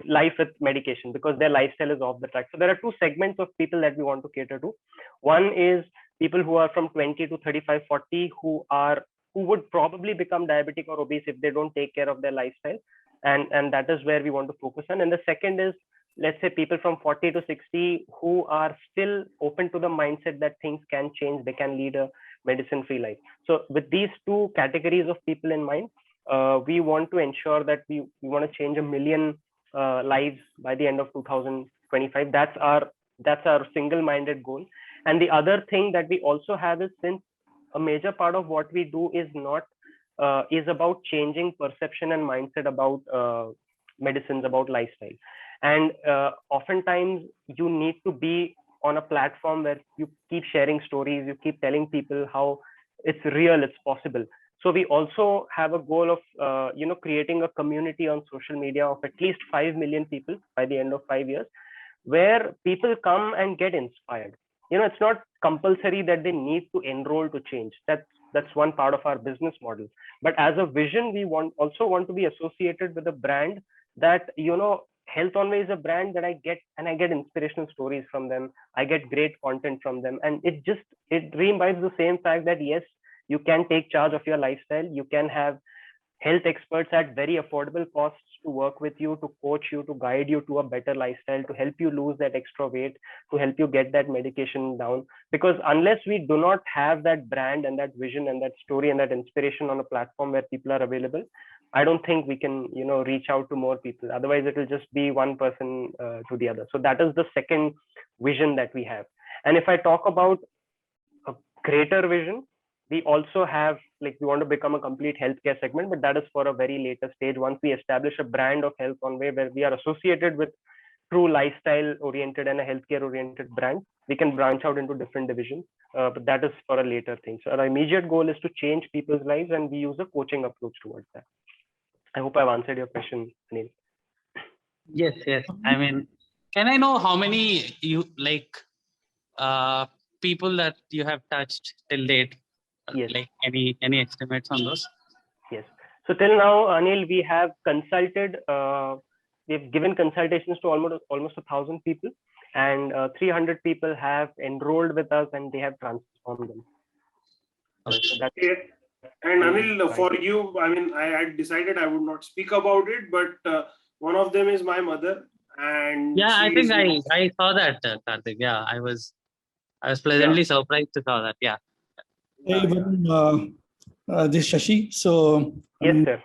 life with medication, because their lifestyle is off the track. So there are two segments of people that we want to cater to. One is people who are from 20 to 35, 40, who would probably become diabetic or obese if they don't take care of their lifestyle, and that is where we want to focus on. And the second is, let's say, people from 40 to 60 who are still open to the mindset that things can change, they can lead a medicine free life. So with these two categories of people in mind, we want to ensure that we want to change 1 million lives by the end of 2025. That's our single-minded goal. And the other thing that we also have is, since a major part of what we do is not is about changing perception and mindset about medicines, about lifestyle. And oftentimes you need to be on a platform where you keep sharing stories, you keep telling people how it's real, it's possible. So we also have a goal of creating a community on social media of at least 5 million people by the end of 5 years, where people come and get inspired. It's not compulsory that they need to enroll to change. That's one part of our business model. But as a vision, we also want to be associated with a brand that, Healthonway is a brand that I get inspirational stories from them. I get great content from them. And it reimbibes the same fact that, yes, you can take charge of your lifestyle. You can have health experts at very affordable costs to work with you, to coach you, to guide you to a better lifestyle, to help you lose that extra weight, to help you get that medication down. Because unless we do not have that brand and that vision and that story and that inspiration on a platform where people are available, I don't think we can, reach out to more people. Otherwise, it will just be one person to the other. So that is the second vision that we have. And if I talk about a greater vision, we also have, we want to become a complete healthcare segment, but that is for a very later stage. Once we establish a brand of Healthonway where we are associated with true lifestyle oriented and a healthcare oriented brand, we can branch out into different divisions. But that is for a later thing. So our immediate goal is to change people's lives, and we use a coaching approach towards that. I hope I've answered your question, Anil. Yes. I mean, can I know how many people that you have touched till date? Yes. Like any estimates on those? Yes. So till now, Anil, we have consulted. We've given consultations to almost 1,000 people, and 300 people have enrolled with us, and they have transformed them. So that's, and Anil, for you, I mean, I had decided I would not speak about it, but one of them is my mother, and I think I saw that, Karthik. Yeah, I was pleasantly surprised to saw that. Yeah. Hey, this is Shashi. So yes, sir.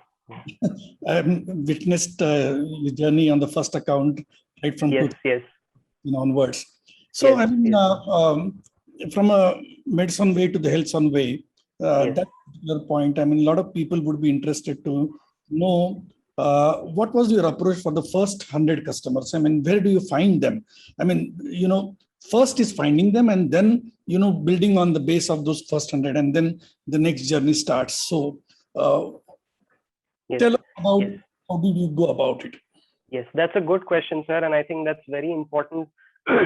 I witnessed your journey on the first account right from onwards. So from a Medisonway to the Healthonway, that particular point, I mean, a lot of people would be interested to know what was your approach for the first 100 customers? I mean, where do you find them? I mean, first is finding them, and then, building on the base of those first 100, and then the next journey starts. So tell us about how did you go about it? Yes, that's a good question, sir. And I think that's very important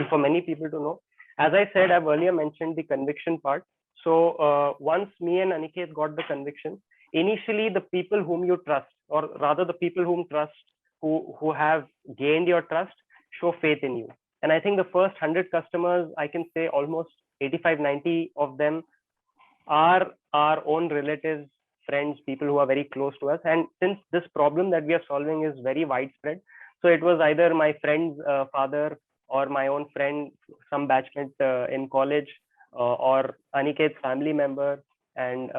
for many people to know. As I said, I've earlier mentioned the conviction part. So once me and Aniket got the conviction, initially the people whom you trust, or rather the people who have gained your trust, show faith in you. And I think the first 100 customers, I can say almost 85, 90 of them are our own relatives, friends, people who are very close to us. And since this problem that we are solving is very widespread, so it was either my friend's father or my own friend, some batchmate in college, or Aniket's family member, and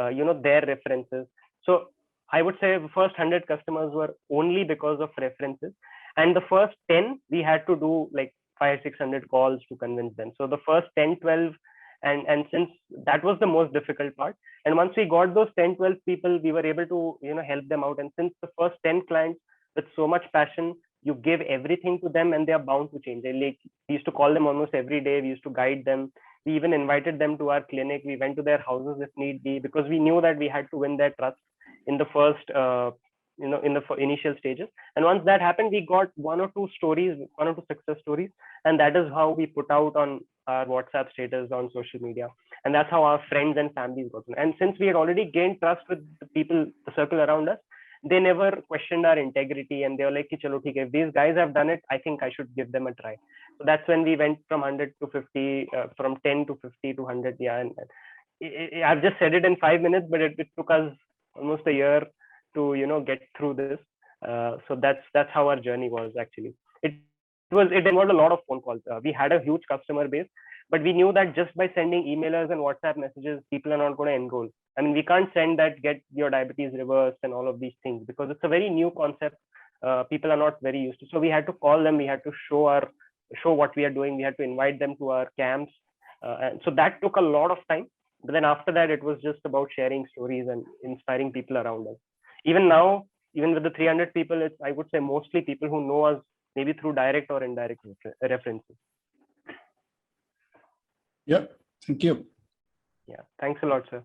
their references. So I would say the first 100 customers were only because of references, and the first 10 we had to do like 500-600 calls to convince them. So the first 10, 12, and since that was the most difficult part, and once we got those 10, 12 people, we were able to help them out. And since the first 10 clients, with so much passion, you give everything to them, and they are bound to change. We used to call them almost every day. We used to guide them. We even invited them to our clinic. We went to their houses if need be, because we knew that we had to win their trust in the first in the initial stages. And once that happened, we got one or two success stories, and that is how we put out on our WhatsApp status on social media, and that's how our friends and families got to know. And since we had already gained trust with the people, the circle around us, they never questioned our integrity, and they were like, "Chalo, theek hai. If these guys have done it, I think I should give them a try." So that's when we went from 100 to 50, from 10 to 50 to 100. Yeah, and I've just said it in 5 minutes, but it took us almost a year to get through this. So that's how our journey was actually. It involved a lot of phone calls. We had a huge customer base, but we knew that just by sending emailers and WhatsApp messages, people are not going to enroll. I mean, we can't send that get your diabetes reversed and all of these things, because it's a very new concept. People are not very used to. So we had to call them. We had to show what we are doing. We had to invite them to our camps. And so that took a lot of time. But then after that, it was just about sharing stories and inspiring people around us. Even now, even with the 300 people, I would say mostly people who know us maybe through direct or indirect references. Yeah, thank you. Yeah, thanks a lot, sir.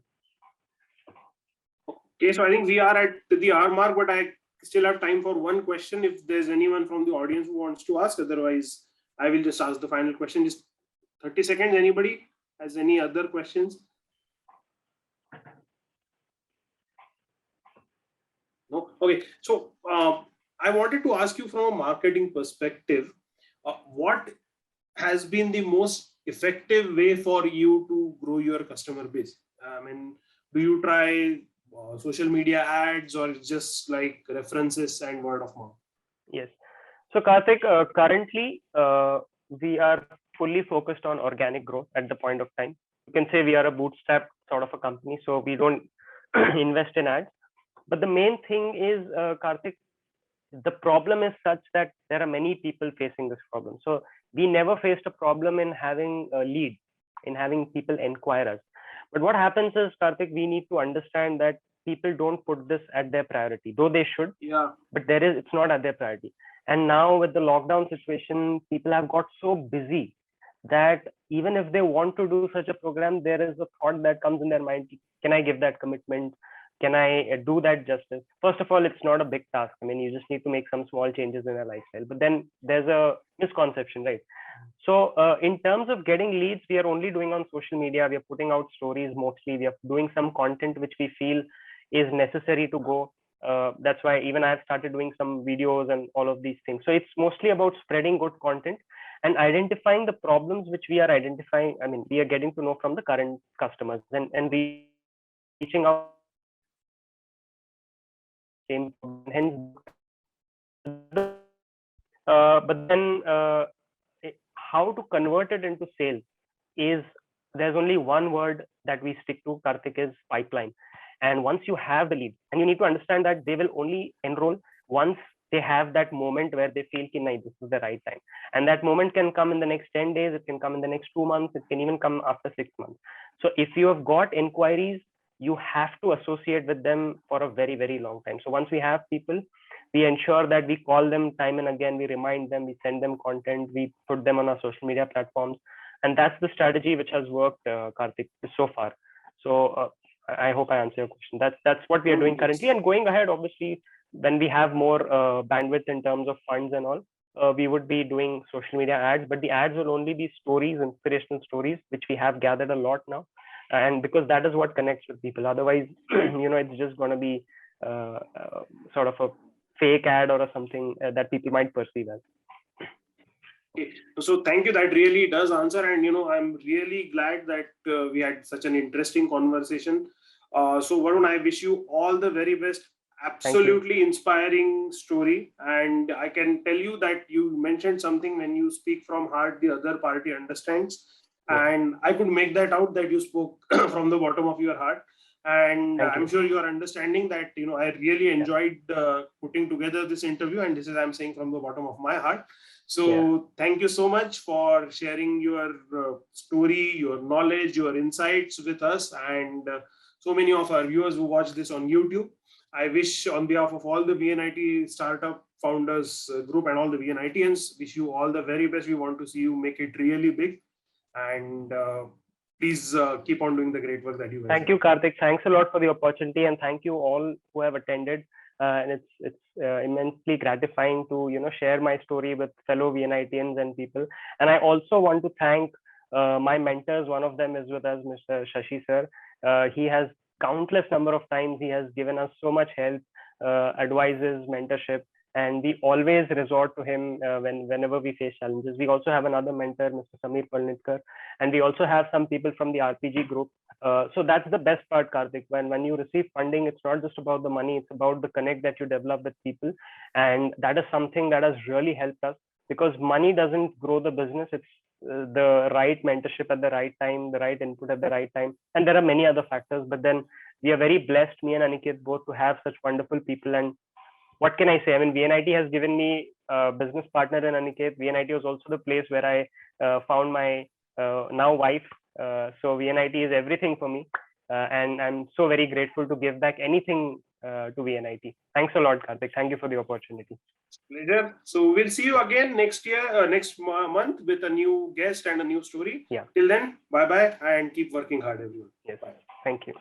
Okay, so I think we are at the hour mark, but I still have time for one question. If there's anyone from the audience who wants to ask, otherwise I will just ask the final question. Just 30 seconds. Anybody has any other questions? No? Okay, so I wanted to ask you from a marketing perspective, what has been the most effective way for you to grow your customer base? I mean, do you try social media ads, or just like references and word of mouth? Yes. So Karthik, currently we are fully focused on organic growth at the point of time. You can say we are a bootstrap sort of a company, so we don't invest in ads. But the main thing is, Karthik, the problem is such that there are many people facing this problem. So we never faced a problem in having a lead, in having people inquire us. But what happens is, Karthik, we need to understand that people don't put this at their priority, though they should. Yeah. But it's not at their priority. And now with the lockdown situation, people have got so busy that even if they want to do such a program, there is a thought that comes in their mind: can I give that commitment? Can I do that justice? First of all, it's not a big task. I mean, you just need to make some small changes in your lifestyle. But then there's a misconception, right? So in terms of getting leads, we are only doing on social media. We are putting out stories mostly. We are doing some content which we feel is necessary to go. That's why even I've started doing some videos and all of these things. So it's mostly about spreading good content and identifying the problems which we are identifying. I mean, we are getting to know from the current customers and reaching out. Hence, but then how to convert it into sales is, there's only one word that we stick to, Karthik, is pipeline. And once you have the lead, and you need to understand that they will only enroll once they have that moment where they feel this is the right time. And that moment can come in the next 10 days, it can come in the next 2 months, it can even come after 6 months. So if you have got inquiries, you have to associate with them for a very, very long time. So once we have people, we ensure that we call them time and again, we remind them, we send them content, we put them on our social media platforms. And that's the strategy which has worked, Karthik, so far. So I hope I answer your question. That's what we are doing currently. And going ahead, obviously, when we have more bandwidth in terms of funds and all, we would be doing social media ads, but the ads will only be stories, inspirational stories, which we have gathered a lot now. And because that is what connects with people. Otherwise, it's just going to be sort of a fake ad or something that people might perceive as. Okay. So thank you. That really does answer. And, I'm really glad that we had such an interesting conversation. So Varun, I wish you all the very best. Absolutely inspiring story. And I can tell you that you mentioned something: when you speak from heart, the other party understands. Yeah. And I could make that out, that you spoke from the bottom of your heart. And I'm sure you are understanding that, I really enjoyed putting together this interview. And this is, I'm saying from the bottom of my heart. So thank you so much for sharing your story, your knowledge, your insights with us, and so many of our viewers who watch this on YouTube. I wish, on behalf of all the VNIT Startup Founders Group and all the VNITians, wish you all the very best. We want to see you make it really big. And please keep on doing the great work that you have. Thank you, Karthik. Thanks a lot for the opportunity, and thank you all who have attended. and it's immensely gratifying to share my story with fellow VNITians and people. And I also want to thank my mentors. One of them is with us, Mr. Shashi sir. He has countless number of times he has given us so much help, advices, mentorship, and we always resort to him whenever we face challenges. We also have another mentor, Mr. Samir Palnitkar, and we also have some people from the RPG group. So that's the best part, Karthik. When you receive funding, it's not just about the money, it's about the connect that you develop with people. And that is something that has really helped us, because money doesn't grow the business. It's the right mentorship at the right time, the right input at the right time. And there are many other factors, but then we are very blessed, me and Aniket both, to have such wonderful people. And what can I say? I mean, VNIT has given me a business partner in Aniket. VNIT was also the place where I found my now wife. So VNIT is everything for me. And I'm so very grateful to give back anything to VNIT. Thanks a lot, Karthik. Thank you for the opportunity. Pleasure. So we'll see you again next year, next month, with a new guest and a new story. Yeah. Till then, bye-bye and keep working hard, everyone. Yes. Bye. Thank you.